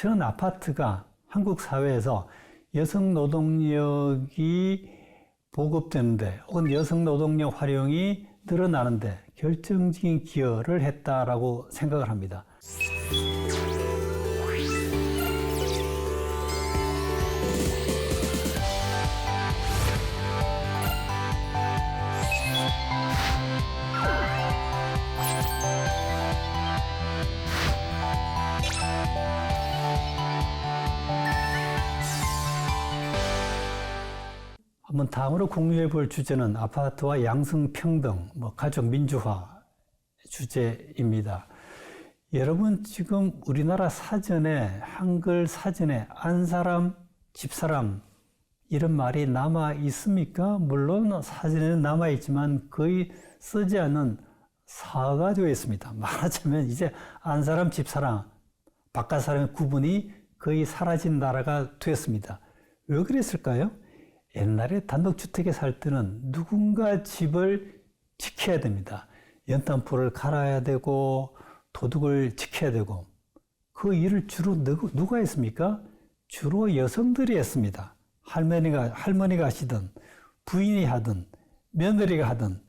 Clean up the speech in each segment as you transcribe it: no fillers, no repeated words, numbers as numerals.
저는 아파트가 한국 사회에서 여성 노동력이 보급되는데 혹은 여성 노동력 활용이 늘어나는데 결정적인 기여를 했다라고 생각을 합니다. 한번 다음으로 공유해 볼 주제는 아파트와 양성평등, 가족 민주화 주제입니다. 여러분 지금 우리나라 사전에, 한글 사전에 안사람, 집사람 이런 말이 남아 있습니까? 물론 사전에는 남아 있지만 거의 쓰지 않는 사가 되어 있습니다. 말하자면 이제 안사람, 집사람, 바깥 사람의 구분이 거의 사라진 나라가 되었습니다. 왜 그랬을까요? 옛날에 단독주택에 살 때는 누군가 집을 지켜야 됩니다. 연탄불을 갈아야 되고 도둑을 지켜야 되고 그 일을 주로 누가 했습니까? 주로 여성들이 했습니다. 할머니가 하시든 부인이 하든 며느리가 하든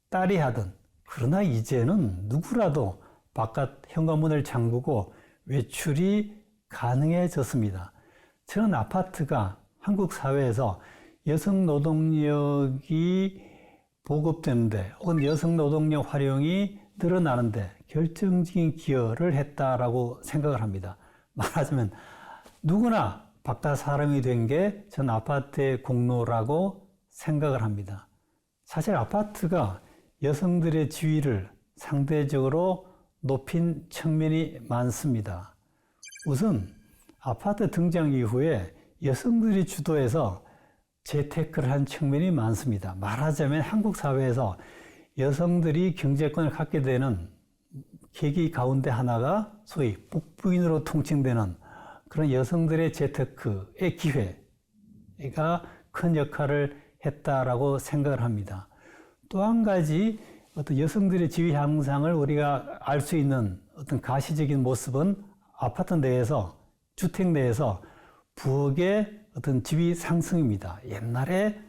딸이 하든. 그러나 이제는 누구라도 바깥 현관문을 잠그고 외출이 가능해졌습니다. 저는 아파트가 한국 사회에서 여성 노동력이 보급되는데 혹은 여성 노동력 활용이 늘어나는데 결정적인 기여를 했다라고 생각을 합니다. 말하자면 누구나 바깥 사람이 된 게 전 아파트의 공로라고 생각을 합니다. 사실 아파트가 여성들의 지위를 상대적으로 높인 측면이 많습니다. 우선 아파트 등장 이후에 여성들이 주도해서 재테크를 한 측면이 많습니다. 말하자면 한국 사회에서 여성들이 경제권을 갖게 되는 계기 가운데 하나가 소위 복부인으로 통칭되는 그런 여성들의 재테크의 기회가 큰 역할을 했다라고 생각을 합니다. 또 한 가지 어떤 여성들의 지위 향상을 우리가 알 수 있는 어떤 가시적인 모습은 아파트 내에서, 주택 내에서 부엌의 어떤 지위 상승입니다. 옛날에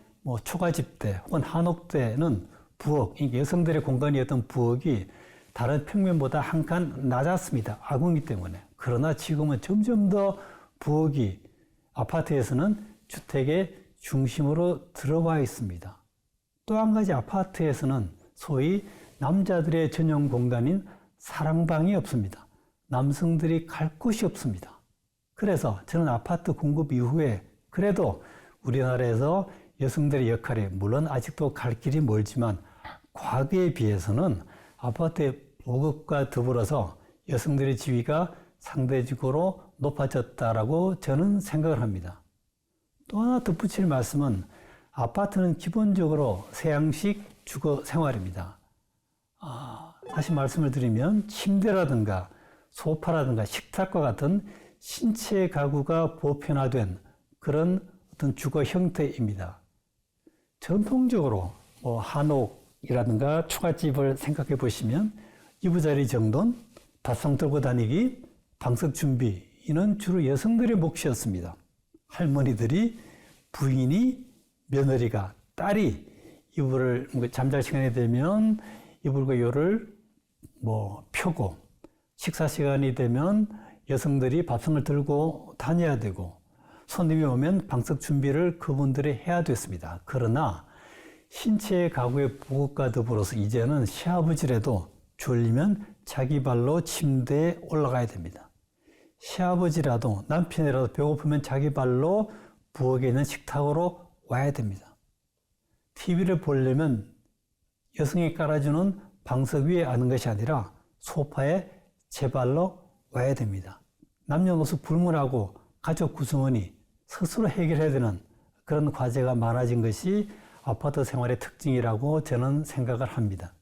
초가집 때 혹은 한옥 때는 부엌, 여성들의 공간이었던 부엌이 다른 평면보다 한 칸 낮았습니다. 아궁이 때문에. 그러나 지금은 점점 더 부엌이 아파트에서는 주택의 중심으로 들어와 있습니다. 또 한 가지 아파트에서는 소위 남자들의 전용 공간인 사랑방이 없습니다. 남성들이 갈 곳이 없습니다. 그래서 저는 아파트 공급 이후에 그래도 우리나라에서 여성들의 역할이 물론 아직도 갈 길이 멀지만 과거에 비해서는 아파트의 보급과 더불어서 여성들의 지위가 상대적으로 높아졌다라고 저는 생각을 합니다. 또 하나 덧붙일 말씀은 아파트는 기본적으로 서양식 주거 생활입니다. 다시 말씀을 드리면 침대라든가 소파라든가 식탁과 같은 신체 가구가 보편화된 그런 어떤 주거 형태입니다. 전통적으로 한옥이라든가 초가집을 생각해 보시면 이부자리 정돈, 밥상 들고 다니기, 방석 준비 이는 주로 여성들의 몫이었습니다. 할머니들이, 부인이, 며느리가, 딸이 이불을 잠잘 시간이 되면 이불과 요를 펴고 식사 시간이 되면 여성들이 밥상을 들고 다녀야 되고 손님이 오면 방석 준비를 그분들이 해야 됐습니다. 그러나 신체 가구의 보급과 더불어서 이제는 시아버지라도 졸리면 자기 발로 침대에 올라가야 됩니다. 시아버지라도 남편이라도 배고프면 자기 발로 부엌에 있는 식탁으로 와야 됩니다. TV를 보려면 여성이 깔아주는 방석 위에 앉는 것이 아니라 소파에 제 발로 와야 됩니다. 남녀노소 불문하고 가족 구성원이 스스로 해결해야 되는 그런 과제가 많아진 것이 아파트 생활의 특징이라고 저는 생각을 합니다.